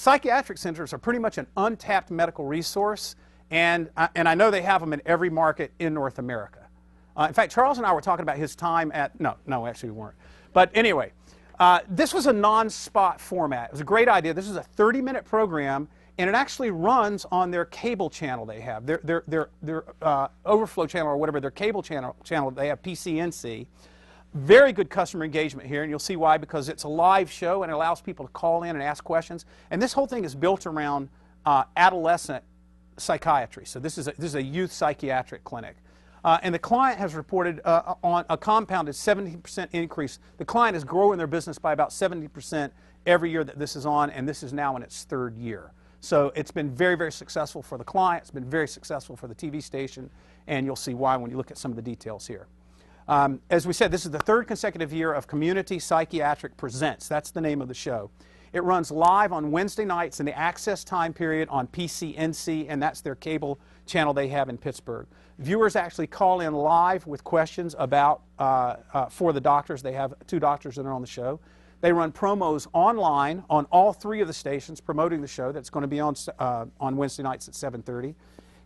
Psychiatric centers are pretty much an untapped medical resource, and I know they have them in every market in North America. In fact, Charles and I were talking about his time at, no, actually we weren't. But anyway, this was a non-spot format. It was a great idea. This is a 30-minute program, and it actually runs on their cable channel they have, their overflow channel or whatever, their cable channel they have, PCNC. Very good customer engagement here, and you'll see why, because it's a live show and it allows people to call in and ask questions. And this whole thing is built around adolescent psychiatry. So this is a youth psychiatric clinic. And the client has reported on a compounded 70% increase. The client is growing their business by about 70% every year that this is on, and this is now in its third year. So it's been very, very successful for the client. It's been very successful for the TV station, and you'll see why when you look at some of the details here. As we said, this is the third consecutive year of Community Psychiatric Presents. That's the name of the show. It runs live on Wednesday nights in the access time period on PCNC, and that's their cable channel they have in Pittsburgh. Viewers actually call in live with questions about, for the doctors. They have 2 doctors that are on the show. They run promos online on all 3 of the stations promoting the show. That's going to be on Wednesday nights at 7:30.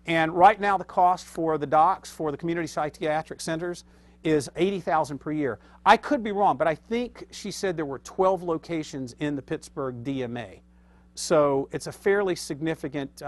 And right now the cost for the docs for the community psychiatric centers is $80,000 per year. I could be wrong, but I think she said there were 12 locations in the Pittsburgh DMA. So it's a fairly significant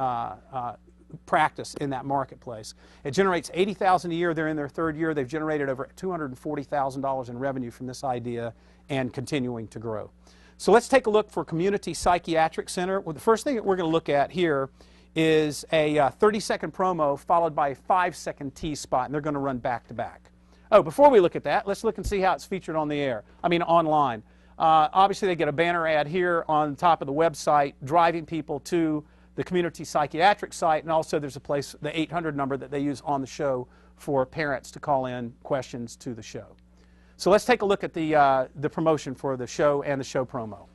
practice in that marketplace. It generates $80,000 a year. They're in their third year. They've generated over $240,000 in revenue from this idea and continuing to grow. So let's take a look for Community Psychiatric Center. Well, the first thing that we're going to look at here is a 30-second promo followed by a 5-second tease spot, and they're going to run back to back. Oh, before we look at that, let's look and see how it's featured on the air. I mean, online. Obviously, they get a banner ad here on top of the website driving people to the Community Psychiatric site, and also there's a place, the 800 number that they use on the show for parents to call in questions to the show. So let's take a look at the promotion for the show and the show promo.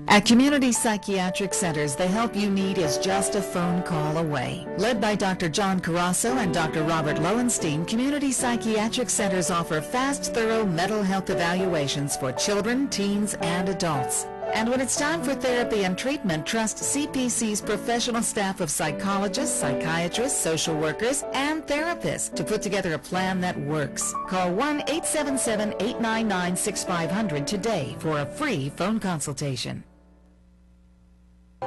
At Community Psychiatric Centers, the help you need is just a phone call away. Led by Dr. John Carasso and Dr. Robert Lowenstein, Community Psychiatric Centers offer fast, thorough mental health evaluations for children, teens, and adults. And when it's time for therapy and treatment, trust CPC's professional staff of psychologists, psychiatrists, social workers, and therapists to put together a plan that works. Call 1-877-899-6500 today for a free phone consultation.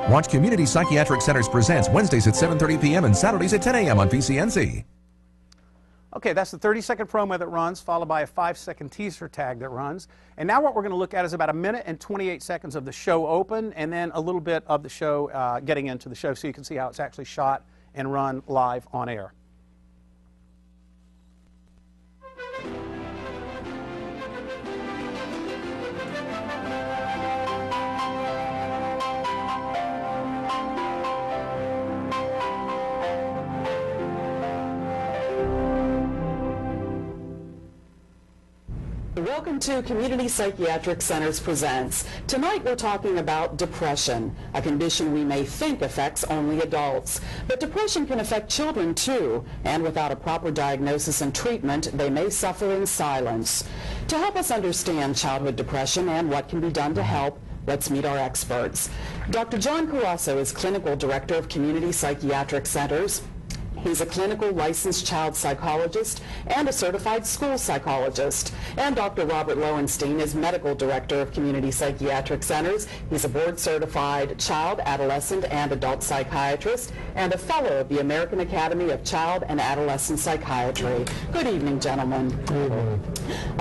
Watch Community Psychiatric Centers Presents Wednesdays at 7:30 p.m. and Saturdays at 10 a.m. on PCNC. Okay, that's the 30-second promo that runs, followed by a 5-second teaser tag that runs. And now what we're going to look at is about 1 minute and 28 seconds of the show open, and then a little bit of the show getting into the show so you can see how it's actually shot and run live on air. Welcome to Community Psychiatric Centers Presents. Tonight we're talking about depression, a condition we may think affects only adults. But depression can affect children too, and without a proper diagnosis and treatment, they may suffer in silence. To help us understand childhood depression and what can be done to help, let's meet our experts. Dr. John Carasso is Clinical Director of Community Psychiatric Centers. He's a clinical licensed child psychologist and a certified school psychologist. And Dr. Robert Lowenstein is Medical Director of Community Psychiatric Centers. He's a board-certified child, adolescent, and adult psychiatrist and a fellow of the American Academy of Child and Adolescent Psychiatry. Good evening, gentlemen. Good evening.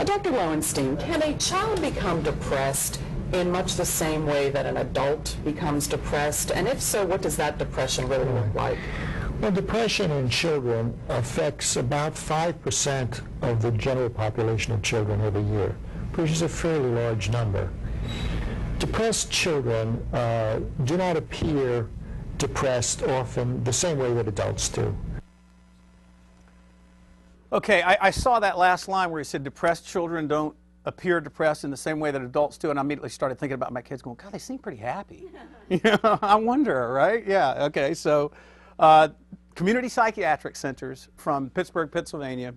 Dr. Lowenstein, can a child become depressed in much the same way that an adult becomes depressed? And if so, what does that depression really look like? Well, depression in children affects about 5% of the general population of children every year, which is a fairly large number. Depressed children do not appear depressed often the same way that adults do. Okay, I saw that last line where he said depressed children don't appear depressed in the same way that adults do, and I immediately started thinking about my kids going, God, they seem pretty happy. You know, I wonder, right? Yeah, okay, so Community Psychiatric Centers from Pittsburgh, Pennsylvania.